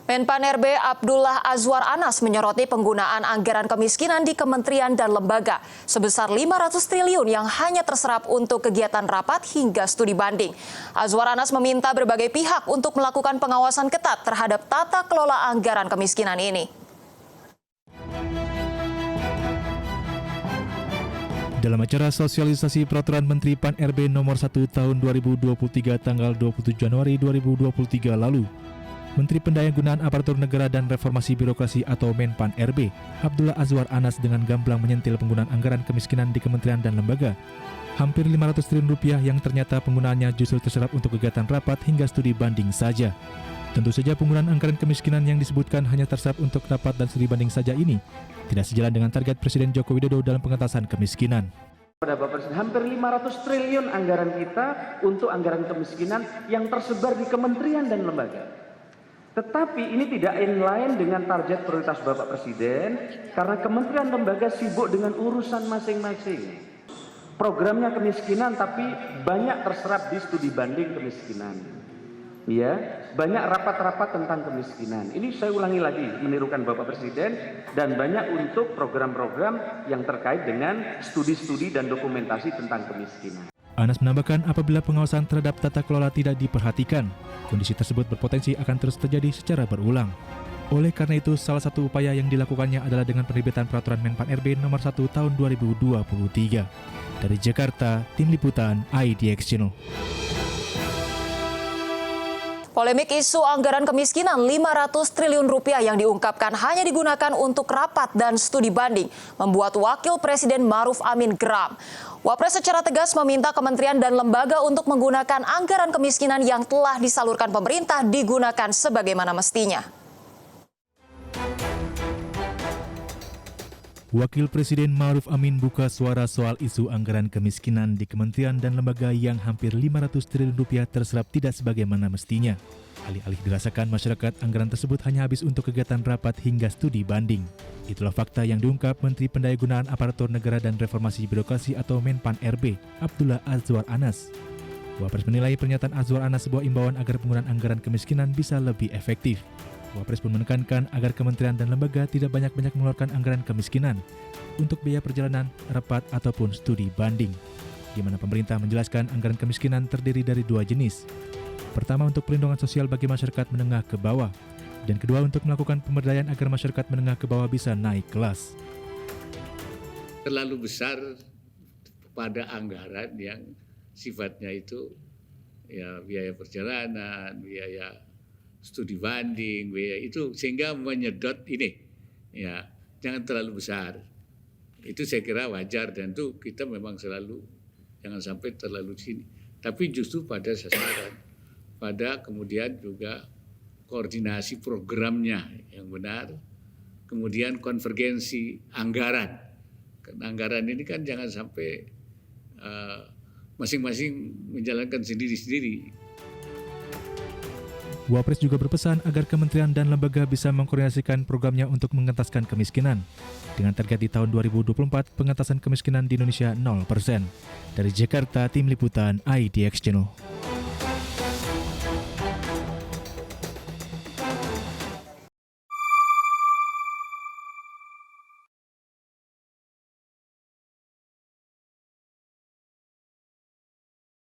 Menpan RB Abdullah Azwar Anas menyoroti penggunaan anggaran kemiskinan di kementerian dan lembaga sebesar 500 triliun yang hanya terserap untuk kegiatan rapat hingga studi banding. Azwar Anas meminta berbagai pihak untuk melakukan pengawasan ketat terhadap tata kelola anggaran kemiskinan ini. Dalam acara sosialisasi Peraturan Menteri PAN RB nomor 1 tahun 2023 tanggal 27 Januari 2023 lalu, Menteri Pendayagunaan Aparatur Negara dan Reformasi Birokrasi atau Menpan RB, Abdullah Azwar Anas dengan gamblang menyentil penggunaan anggaran kemiskinan di kementerian dan lembaga. Hampir 500 triliun rupiah yang ternyata penggunaannya justru terserap untuk kegiatan rapat hingga studi banding saja. Tentu saja penggunaan anggaran kemiskinan yang disebutkan hanya terserap untuk rapat dan studi banding saja ini tidak sejalan dengan target Presiden Joko Widodo dalam pengentasan kemiskinan. Pada Bapak Presiden, hampir 500 triliun anggaran kita untuk anggaran kemiskinan yang tersebar di kementerian dan lembaga. Tetapi ini tidak inline dengan target prioritas Bapak Presiden karena kementerian lembaga sibuk dengan urusan masing-masing. Programnya kemiskinan tapi banyak terserap di studi banding kemiskinan. Ya, banyak rapat-rapat tentang kemiskinan. Ini saya ulangi lagi, menirukan Bapak Presiden dan banyak untuk program-program yang terkait dengan studi-studi dan dokumentasi tentang kemiskinan. Anas menambahkan apabila pengawasan terhadap tata kelola tidak diperhatikan, kondisi tersebut berpotensi akan terus terjadi secara berulang. Oleh karena itu, salah satu upaya yang dilakukannya adalah dengan penerbitan Peraturan Menpan RB nomor 1 tahun 2023. Dari Jakarta, Tim Liputan IDX Channel. Polemik isu anggaran kemiskinan 500 triliun rupiah yang diungkapkan hanya digunakan untuk rapat dan studi banding membuat Wakil Presiden Ma'ruf Amin geram. Wapres secara tegas meminta kementerian dan lembaga untuk menggunakan anggaran kemiskinan yang telah disalurkan pemerintah digunakan sebagaimana mestinya. Wakil Presiden Ma'ruf Amin buka suara soal isu anggaran kemiskinan di kementerian dan lembaga yang hampir 500 triliun rupiah terserap tidak sebagaimana mestinya. Alih-alih dirasakan masyarakat, anggaran tersebut hanya habis untuk kegiatan rapat hingga studi banding. Itulah fakta yang diungkap Menteri Pendayagunaan Aparatur Negara dan Reformasi Birokrasi atau Menpan RB, Abdullah Azwar Anas. Wapres menilai pernyataan Azwar Anas sebuah imbauan agar penggunaan anggaran kemiskinan bisa lebih efektif. Wapres pun menekankan agar kementerian dan lembaga tidak banyak-banyak mengeluarkan anggaran kemiskinan untuk biaya perjalanan, rapat, ataupun studi banding. Di mana pemerintah menjelaskan anggaran kemiskinan terdiri dari dua jenis. Pertama untuk perlindungan sosial bagi masyarakat menengah ke bawah, dan kedua untuk melakukan pemberdayaan agar masyarakat menengah ke bawah bisa naik kelas. Terlalu besar pada anggaran yang sifatnya itu ya biaya perjalanan, biaya studi banding, biaya itu sehingga menyedot ini. Ya, jangan terlalu besar. Itu saya kira wajar dan itu kita memang selalu jangan sampai terlalu sini. Tapi justru pada sasaran, pada kemudian juga koordinasi programnya yang benar, kemudian konvergensi anggaran. Anggaran ini kan jangan sampai masing-masing menjalankan sendiri-sendiri. Wapres juga berpesan agar kementerian dan lembaga bisa mengkoordinasikan programnya untuk mengentaskan kemiskinan. Dengan target di tahun 2024, pengentasan kemiskinan di Indonesia 0%. Dari Jakarta, Tim Liputan IDX Channel.